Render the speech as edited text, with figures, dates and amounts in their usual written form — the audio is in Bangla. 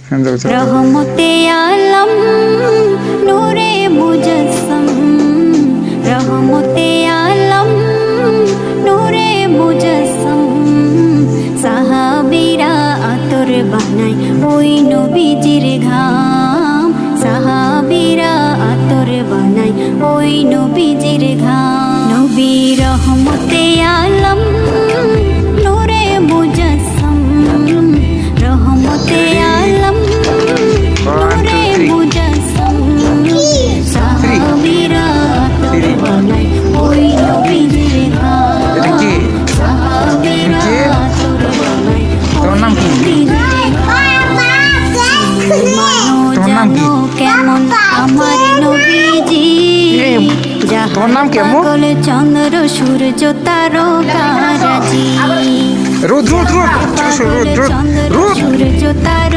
রহমতে আলম নূরে মুজস্সম, রহমতে আলম নূরে মুজস্সম। সাহাবীরা আতর বানায় ওই নবীজির ঘাম, সাহাবীরা আতর বানায় ওই নবীজির ঘাম। নবী রহমতে আলম নূরে মুজস্সম, রহমতে আলম নূরে মুজস্সম। সাহাবীরা আতর বানায় ওই নবীজির ঘাম, সাহাবীরা আতর বানায় ওই নবীজির ঘাম। জানো কেমন আমার নবীজি, তোমার নাম কেমন? পাগল চন্দ্র সূর্য তারকারাজি, রোদ রোদ রোদ পাগল চন্দ্র সূর্য তারকারাজি।